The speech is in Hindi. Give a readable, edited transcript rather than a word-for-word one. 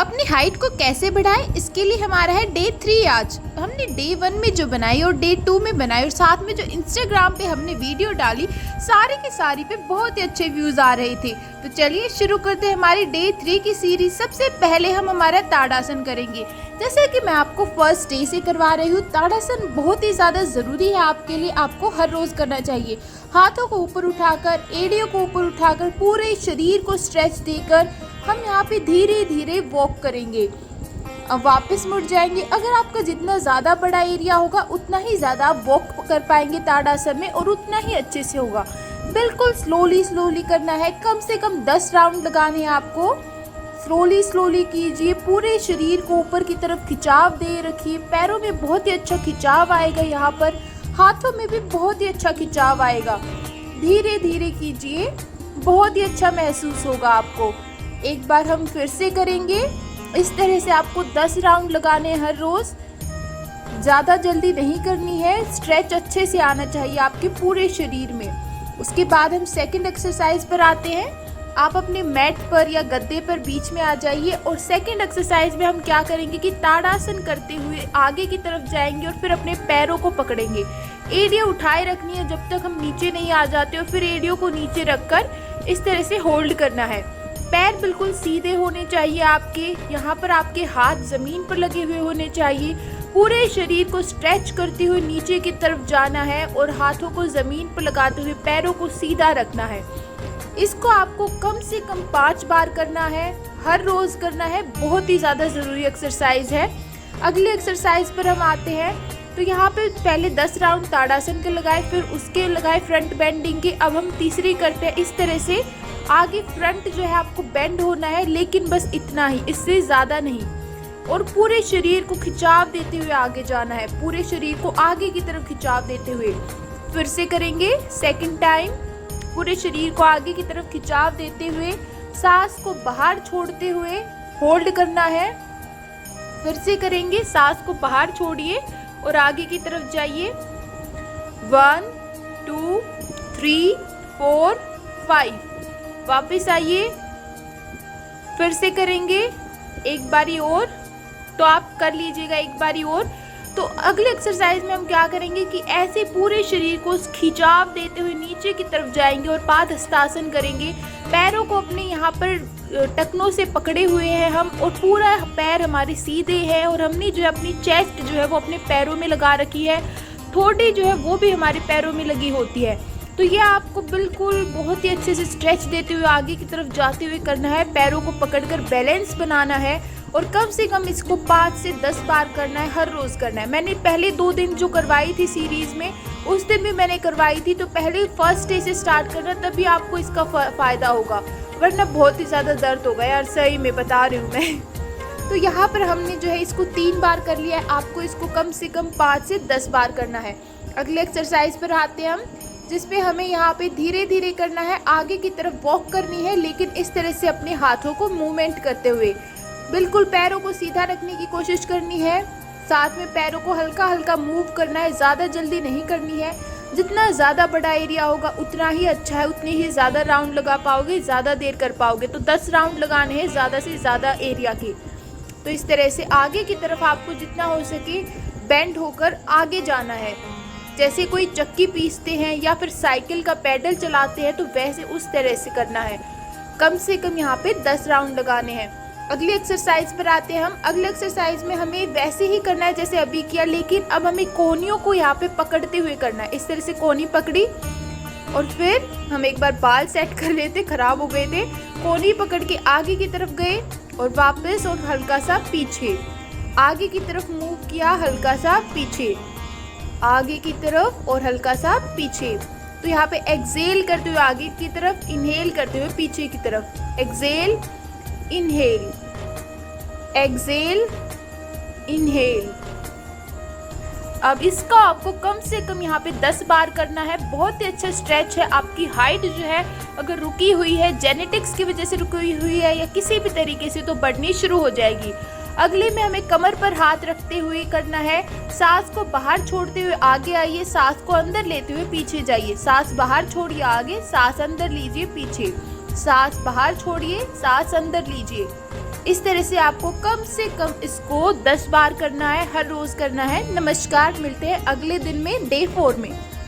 अपनी हाइट को कैसे बढ़ाएं, इसके लिए हमारा है डे 3। आज हमने डे 1 में जो बनाई और डे 2 में बनाई और साथ में जो इंस्टाग्राम पे हमने वीडियो डाली, सारी की सारी पे बहुत ही अच्छे व्यूज़ आ रहे थे। तो चलिए शुरू करते हैं हमारी डे 3 की सीरीज। सबसे पहले हम हमारा ताड़ासन करेंगे। जैसे कि मैं आपको फर्स्ट डे से करवा रही हूँ। ताड़ासन बहुत ही ज़्यादा ज़रूरी है आपके लिए, आपको हर रोज़ करना चाहिए। हाथों को ऊपर उठाकर, एड़ियों को ऊपर उठाकर, पूरे शरीर को स्ट्रेच देकर हम यहाँ पे धीरे धीरे वॉक करेंगे। अब वापस मुड़ जाएंगे। अगर आपका जितना ज़्यादा बड़ा एरिया होगा उतना ही ज़्यादा आप वॉक कर पाएंगे ताड़ासन में और उतना ही अच्छे से होगा। बिल्कुल स्लोली करना है। कम से कम 10 राउंड लगाने हैं आपको। स्लोली कीजिए। पूरे शरीर को ऊपर की तरफ खिंचाव दे रखिए। पैरों में बहुत ही अच्छा खिंचाव आएगा, यहाँ पर हाथों में भी बहुत ही अच्छा खिंचाव आएगा। धीरे धीरे कीजिए, बहुत ही अच्छा महसूस होगा आपको। एक बार हम फिर से करेंगे। इस तरह से आपको 10 राउंड लगाने हैं हर रोज़। ज़्यादा जल्दी नहीं करनी है, स्ट्रेच अच्छे से आना चाहिए आपके पूरे शरीर में। उसके बाद हम सेकंड एक्सरसाइज पर आते हैं। आप अपने मैट पर या गद्दे पर बीच में आ जाइए और सेकंड एक्सरसाइज में हम क्या करेंगे कि ताड़ासन करते हुए आगे की तरफ जाएंगे और फिर अपने पैरों को पकड़ेंगे। एड़ियाँ उठाए रखनी है जब तक हम नीचे नहीं आ जाते, और फिर एड़ियों को नीचे रखकर इस तरह से होल्ड करना है। पैर बिल्कुल सीधे होने चाहिए आपके। यहाँ पर आपके हाथ ज़मीन पर लगे हुए होने चाहिए। पूरे शरीर को स्ट्रेच करते हुए नीचे की तरफ जाना है और हाथों को ज़मीन पर लगाते हुए पैरों को सीधा रखना है। इसको आपको कम से कम 5 बार करना है, हर रोज़ करना है। बहुत ही ज़्यादा ज़रूरी एक्सरसाइज है। अगले एक्सरसाइज पर हम आते हैं। तो यहाँ पे पहले 10 राउंड ताड़ासन के लगाए, फिर उसके लगाए फ्रंट बेंडिंग के। अब हम तीसरी करते हैं। इस तरह से आगे फ्रंट जो है आपको बेंड होना है, लेकिन बस इतना ही, इससे ज़्यादा नहीं। और पूरे शरीर को खिंचाव देते हुए आगे जाना है। पूरे शरीर को आगे की तरफ खिंचाव देते हुए फिर से करेंगे। सेकंड टाइम पूरे शरीर को आगे की तरफ खिंचाव देते हुए सांस को बाहर छोड़ते हुए होल्ड करना है। फिर से करेंगे। सांस को बाहर छोड़िए और आगे की तरफ जाइए। 1 2 3 4 5। वापस आइए, फिर से करेंगे एक बारी और। तो आप कर लीजिएगा एक बारी और। तो अगले एक्सरसाइज में हम क्या करेंगे कि ऐसे पूरे शरीर को खिंचाव देते हुए नीचे की तरफ जाएंगे और पादहस्तासन करेंगे। पैरों को अपने यहाँ पर टखनों से पकड़े हुए हैं हम, और पूरा पैर हमारे सीधे हैं, और हमने जो है अपनी चेस्ट जो है वो अपने पैरों में लगा रखी है। ठोड़ी जो है वो भी हमारे पैरों में लगी होती है। तो ये आपको बिल्कुल बहुत ही अच्छे से स्ट्रेच देते हुए आगे की तरफ जाते हुए करना है। पैरों को पकड़कर बैलेंस बनाना है और कम से कम इसको 5 से 10 बार करना है, हर रोज़ करना है। मैंने पहले 2 दिन जो करवाई थी सीरीज़ में, उस दिन भी मैंने करवाई थी। तो पहले फर्स्ट डे से स्टार्ट करना, तभी आपको इसका फ़ायदा होगा, वरना बहुत ही ज़्यादा दर्द होगा यार, सही में बता रही हूँ मैं। तो यहाँ पर हमने जो है इसको 3 बार कर लिया है। आपको इसको कम से कम 5 से 10 बार करना है। अगले एक्सरसाइज पर आते हैं हम, जिसपे हमें यहाँ पे धीरे धीरे करना है। आगे की तरफ वॉक करनी है, लेकिन इस तरह से अपने हाथों को मूवमेंट करते हुए बिल्कुल पैरों को सीधा रखने की कोशिश करनी है। साथ में पैरों को हल्का हल्का मूव करना है, ज़्यादा जल्दी नहीं करनी है। जितना ज़्यादा बड़ा एरिया होगा उतना ही अच्छा है, उतनी ही ज़्यादा राउंड लगा पाओगे, ज़्यादा देर कर पाओगे। तो 10 राउंड लगाने हैं ज़्यादा से ज़्यादा एरिया के। तो इस तरह से आगे की तरफ आपको जितना हो सके बेंड होकर आगे जाना है। जैसे कोई चक्की पीसते हैं या फिर साइकिल का पैडल चलाते हैं, तो वैसे उस तरह से करना है। कम से कम यहाँ पे 10 राउंड लगाने हैं। अगली एक्सरसाइज पर आते हैं हम। अगले एक्सरसाइज में हमें वैसे ही करना है जैसे अभी किया, लेकिन अब हमें कोहनियों को यहाँ पे पकड़ते हुए करना है। इस तरह से कोहनी पकड़ी और फिर हम एक बार बाल सेट कर लेते, खराब हो गए थे। कोहनी पकड़ के आगे की तरफ गए और वापस, और हल्का सा पीछे, आगे की तरफ मूव किया, हल्का सा पीछे, आगे की तरफ और हल्का सा पीछे। तो यहाँ पे एक्सेल करते हुए आगे की तरफ, इनहेल करते हुए पीछे की तरफ। Exhale, inhale, exhale, inhale. अब इसका आपको कम से कम यहाँ पे 10 बार करना है। बहुत ही अच्छा स्ट्रेच है। आपकी हाइट जो है अगर रुकी हुई है, जेनेटिक्स की वजह से रुकी हुई है या किसी भी तरीके से, तो बढ़नी शुरू हो जाएगी। अगले में हमें कमर पर हाथ रखते हुए करना है। सांस को बाहर छोड़ते हुए आगे आइए, सांस को अंदर लेते हुए पीछे जाइए। सांस बाहर छोड़िए आगे, सांस अंदर लीजिए पीछे। सांस बाहर छोड़िए, सांस अंदर लीजिए। इस तरह से आपको कम से कम इसको 10 बार करना है, हर रोज करना है। नमस्कार, मिलते हैं अगले दिन में डे 4 में।